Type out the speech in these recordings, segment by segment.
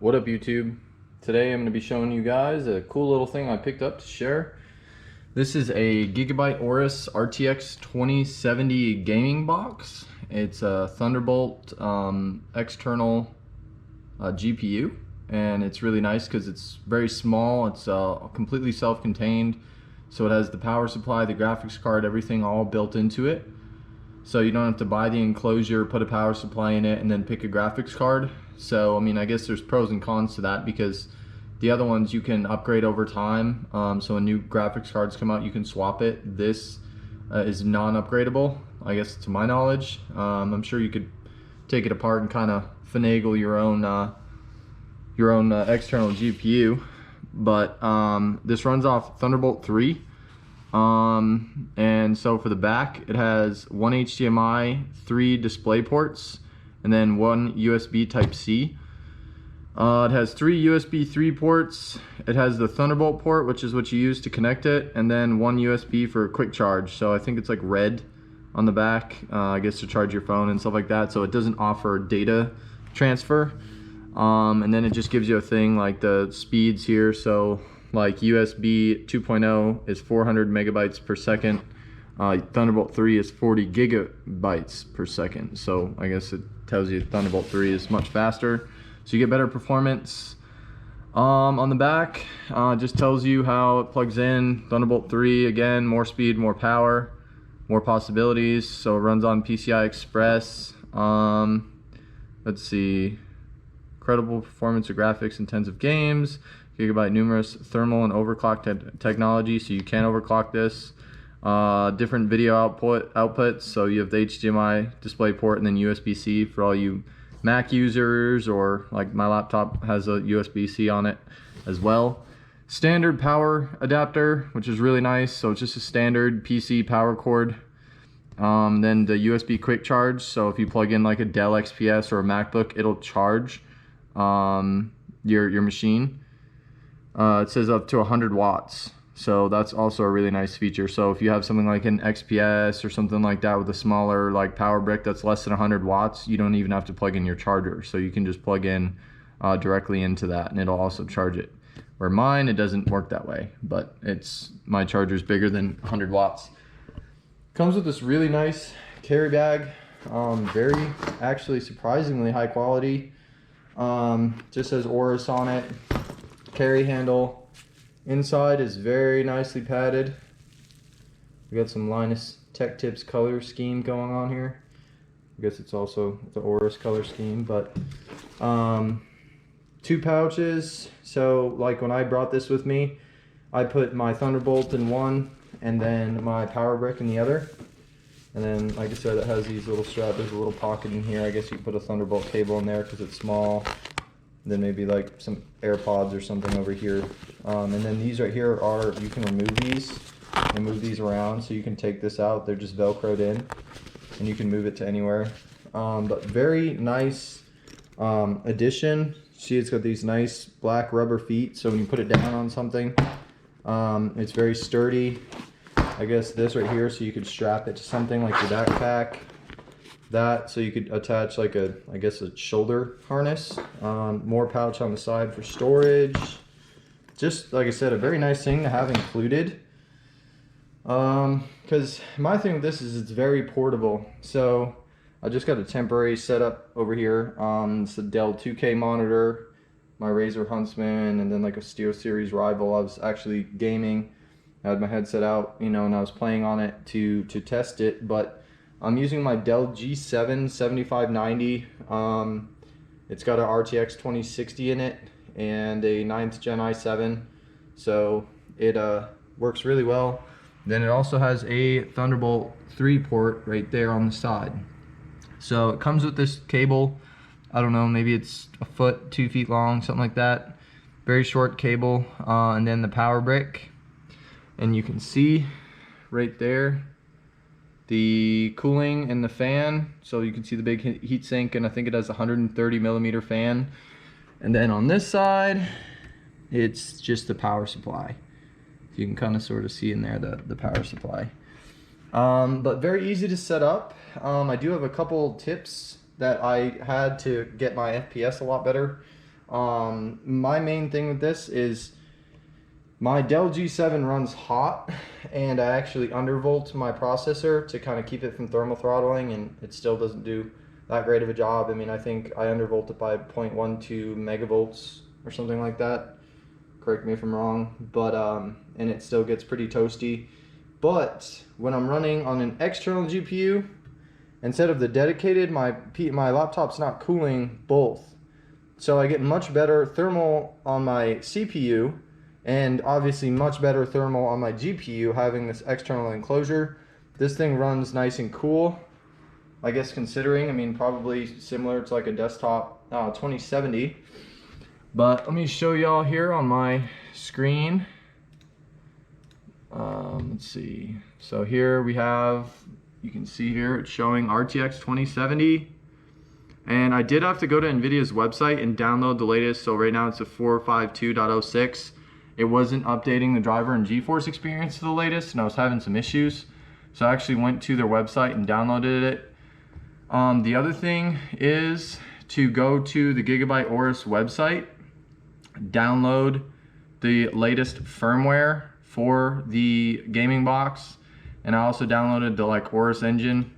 What up, YouTube? Today I'm going to be showing you guys a cool little thing I picked up to share. This is a Gigabyte Aorus RTX 2070 gaming box. It's a Thunderbolt external GPU, and it's really nice because it's very small. It's completely self-contained, so it has the power supply, the graphics card, everything all built into it. So you don't have to buy the enclosure, put a power supply in it, and then pick a graphics card. So, I mean, I guess there's pros and cons to that because the other ones you can upgrade over time. So when new graphics cards come out, you can swap it. This is non-upgradable, I guess, to my knowledge. I'm sure you could take it apart and kind of finagle your own external GPU. But this runs off Thunderbolt 3. And so for the back, it has one HDMI, 3 display ports, and then one USB Type-C. It has 3 USB 3 ports. It has the Thunderbolt port, which is what you use to connect it, and then one USB for quick charge. So I think it's like red on the back, I guess to charge your phone and stuff like that. So it doesn't offer data transfer. And then it just gives you a thing like the speeds here. So like USB 2.0 is 400 megabytes per second. Thunderbolt 3 is 40 gigabytes per second. So I guess it tells you Thunderbolt 3 is much faster. So you get better performance. On the back, just tells you how it plugs in. Thunderbolt 3, again, more speed, more power, more possibilities. So it runs on PCI Express. Let's see. Incredible performance of graphics intensive games. Gigabyte numerous thermal and overclock technology, so you can overclock this. Different video outputs, so you have the HDMI display port and then USB-C for all you Mac users, or like my laptop has a USB-C on it as well. Standard power adapter, which is really nice. So it's just a standard PC power cord. Then the USB quick charge, so if you plug in like a Dell XPS or a MacBook, it'll charge your machine. It says up to 100 watts. So that's also a really nice feature. So if you have something like an XPS or something like that with a smaller like power brick that's less than 100 watts, you don't even have to plug in your charger. So you can just plug in directly into that and it'll also charge it. Where mine, it doesn't work that way, but my charger's bigger than 100 watts. Comes with this really nice carry bag. Very, actually surprisingly high quality. Just says Aorus on it. Carry handle. Inside is very nicely padded. We got some Linus Tech Tips color scheme going on here. I guess it's also the Aorus color scheme, but 2 pouches. So like when I brought this with me, I put my Thunderbolt in one and then my power brick in the other. And then, like I said, it has these little straps. There's a little pocket in here. I guess you can put a Thunderbolt cable in there because it's small. Then maybe like some AirPods or something over here. And then these right here are, you can remove these and move these around. So you can take this out. They're just Velcroed in and you can move it to anywhere. But very nice addition. See, it's got these nice black rubber feet. So when you put it down on something, it's very sturdy. I guess this right here, so you could strap it to something like your backpack. That, so you could attach like a shoulder harness. More pouch on the side for storage. Just like I said, a very nice thing to have included. Because my thing with this is it's very portable. So I just got a temporary setup over here. It's a Dell 2K monitor, my Razer Huntsman, and then like a SteelSeries Rival. I was actually gaming. I had my headset out, you know, and I was playing on it to test it, but I'm using my Dell G7 7590. It's got an RTX 2060 in it and a 9th Gen i7, so it works really well. Then it also has a Thunderbolt 3 port right there on the side. So it comes with this cable. I don't know, maybe it's a foot, 2 feet long, something like that. Very short cable, and then the power brick. And you can see right there the cooling and the fan. So you can see the big heat sink, and I think it has a 130 millimeter fan. And then on this side, it's just the power supply. You can kind of sort of see in there the power supply. But very easy to set up. I do have a couple tips that I had to get my FPS a lot better. My main thing with this is my Dell G7 runs hot, and I actually undervolt my processor to kind of keep it from thermal throttling, and it still doesn't do that great of a job. I mean, I think I undervolt it by 0.12 megavolts or something like that. Correct me if I'm wrong, but and it still gets pretty toasty. But when I'm running on an external GPU, instead of the dedicated, my laptop's not cooling both. So I get much better thermal on my CPU, and obviously much better thermal on my GPU having this external enclosure. This thing runs nice and cool, I guess, considering, I mean, probably similar to like a desktop 2070. But let me show y'all here on my screen. Let's see. So here we have, you can see here it's showing RTX 2070. And I did have to go to NVIDIA's website and download the latest. So right now it's a 452.06. It wasn't updating the driver and GeForce experience to the latest, and I was having some issues. So I actually went to their website and downloaded it. The other thing is to go to the Gigabyte Aorus website, download the latest firmware for the gaming box, and I also downloaded the Aorus engine,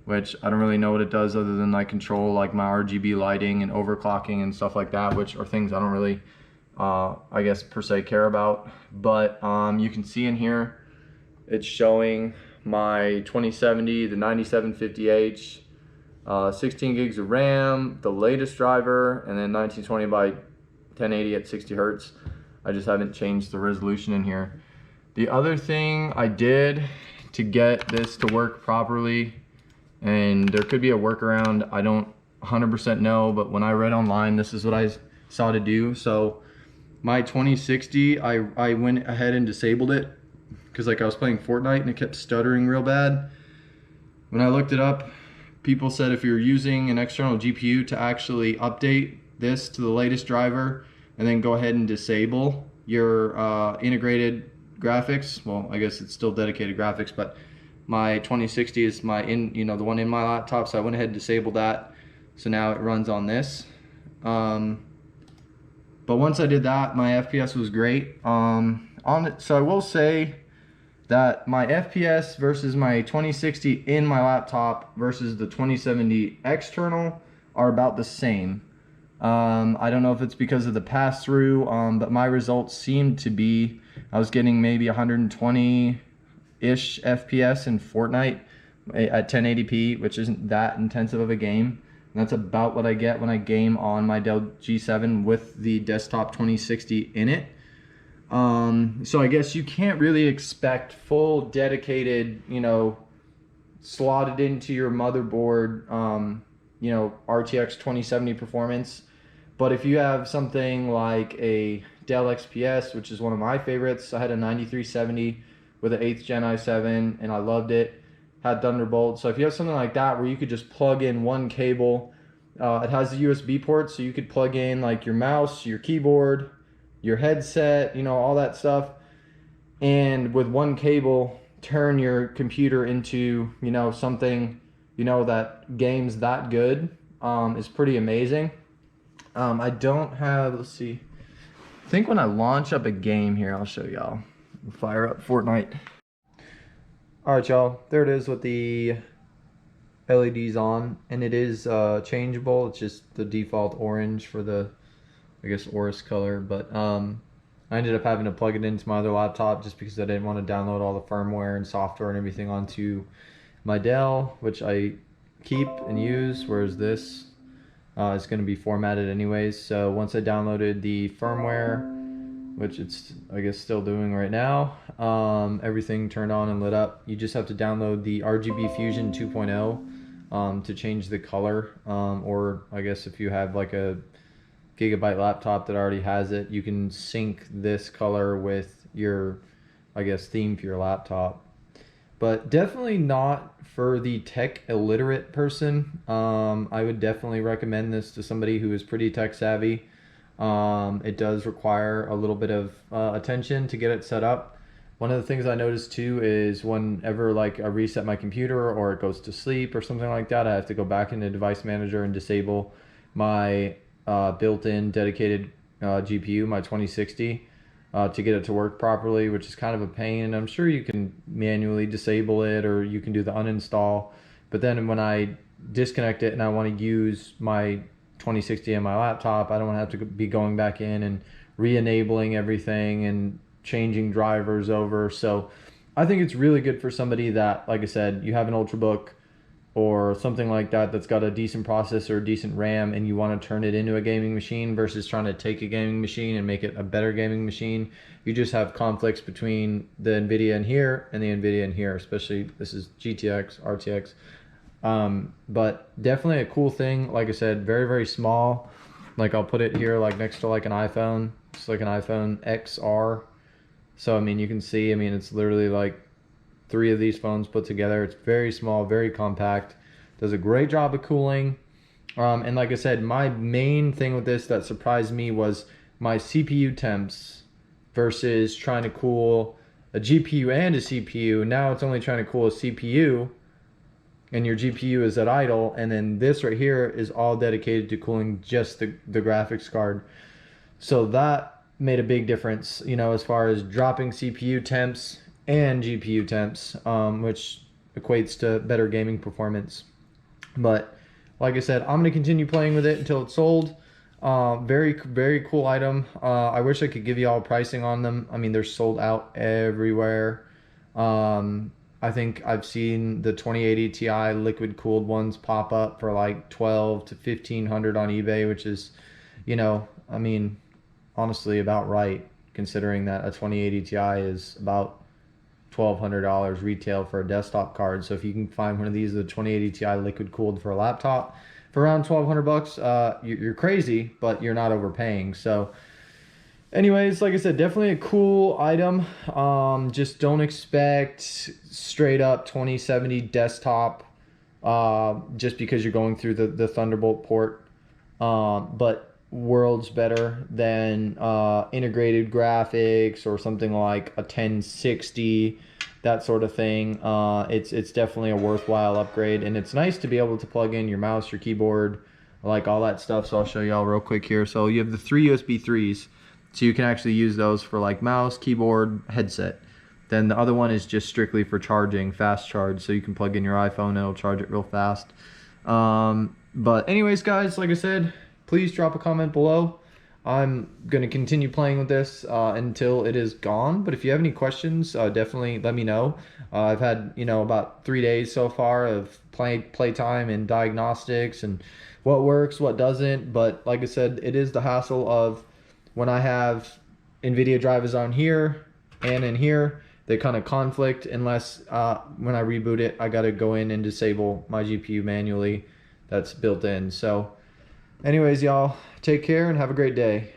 which I don't really know what it does other than like control like my RGB lighting and overclocking and stuff like that, which are things I don't really I guess per se care about. But you can see in here it's showing my 2070, the 9750H, 16 gigs of RAM, the latest driver, and then 1920 by 1080 at 60 hertz. I just haven't changed the resolution in here. The other thing I did to get this to work properly, and there could be a workaround, I don't 100% know, but when I read online, this is what I saw to do. So my 2060, I went ahead and disabled it because like I was playing Fortnite and it kept stuttering real bad. When I looked it up, people said if you're using an external GPU to actually update this to the latest driver and then go ahead and disable your integrated graphics, well, I guess it's still dedicated graphics, but my 2060 is my the one in my laptop, so I went ahead and disabled that. So now it runs on this. But once I did that, my FPS was great. So I will say that my FPS versus my 2060 in my laptop versus the 2070 external are about the same. I don't know if it's because of the pass-through, but my results seemed to be, I was getting maybe 120-ish FPS in Fortnite at 1080p, which isn't that intensive of a game. And that's about what I get when I game on my Dell G7 with the desktop 2060 in it. So I guess you can't really expect full dedicated, slotted into your motherboard, RTX 2070 performance. But if you have something like a Dell XPS, which is one of my favorites, I had a 9370 with an 8th Gen i7 and I loved it. Had Thunderbolt. So if you have something like that where you could just plug in one cable, it has the USB port, so you could plug in like your mouse, your keyboard, your headset, all that stuff, and with one cable turn your computer into something that games that good, is pretty amazing. I don't have, let's see, I think when I launch up a game here, I'll show y'all. Fire up Fortnite. Alright y'all, there it is with the LEDs on, and it is changeable. It's just the default orange for the, I guess, Aorus color, but I ended up having to plug it into my other laptop just because I didn't want to download all the firmware and software and everything onto my Dell, which I keep and use, whereas this is going to be formatted anyways. So once I downloaded the firmware, which it's, I guess, still doing right now, everything turned on and lit up. You just have to download the RGB Fusion 2.0 to change the color, or I guess if you have like a Gigabyte laptop that already has it, you can sync this color with your, I guess, theme for your laptop. But definitely not for the tech illiterate person. I would definitely recommend this to somebody who is pretty tech savvy. It does require a little bit of attention to get it set up. One of the things I noticed too is whenever like I reset my computer or it goes to sleep or something like that, I have to go back into Device Manager and disable my built-in dedicated GPU, my 2060, to get it to work properly, which is kind of a pain. I'm sure you can manually disable it, or you can do the uninstall. But then when I disconnect it and I want to use my 2060 on my laptop, I don't want to have to be going back in and re-enabling everything and changing drivers over. So I think it's really good for somebody that, like I said, you have an Ultrabook or something like that that's got a decent processor, decent RAM, and you want to turn it into a gaming machine versus trying to take a gaming machine and make it a better gaming machine. You just have conflicts between the NVIDIA in here and the NVIDIA in here, especially this is GTX, RTX. But definitely a cool thing. Like I said, very, very small. Like I'll put it here like next to like an iPhone. It's like an iPhone XR. So, I mean, you can see, I mean, it's literally like 3 of these phones put together. It's very small, very compact, does a great job of cooling. And like I said, my main thing with this that surprised me was my CPU temps versus trying to cool a GPU and a CPU. Now it's only trying to cool a CPU and your GPU is at idle, and then this right here is all dedicated to cooling just the graphics card. So that made a big difference, you know, as far as dropping CPU temps and GPU temps, which equates to better gaming performance. But like I said, I'm going to continue playing with it until it's sold. Very, very cool item. I wish I could give you all pricing on them. I mean, they're sold out everywhere. I think I've seen the 2080 Ti liquid cooled ones pop up for like $1,200 to $1,500 on eBay, which is, you know, I mean, honestly about right, considering that a 2080 Ti is about $1,200 retail for a desktop card. So if you can find one of these, the 2080 Ti liquid cooled for a laptop for around $1,200, you're crazy, but you're not overpaying. So anyways, like I said, definitely a cool item. Just don't expect straight up 2070 desktop just because you're going through the Thunderbolt port. But worlds better than integrated graphics or something like a 1060, that sort of thing. It's definitely a worthwhile upgrade, and it's nice to be able to plug in your mouse, your keyboard, like all that stuff. So I'll show y'all real quick here. So you have the 3 USB 3s, so you can actually use those for like mouse, keyboard, headset. Then the other one is just strictly for charging, fast charge, so you can plug in your iPhone and it'll charge it real fast. But anyways, guys, like I said, please drop a comment below. I'm going to continue playing with this until it is gone. But if you have any questions, definitely let me know. I've had, you know, about 3 days so far of playtime and diagnostics and what works, what doesn't. But like I said, it is the hassle of when I have NVIDIA drivers on here and in here, they kind of conflict unless when I reboot it, I got to go in and disable my GPU manually that's built in. So anyways, y'all, take care and have a great day.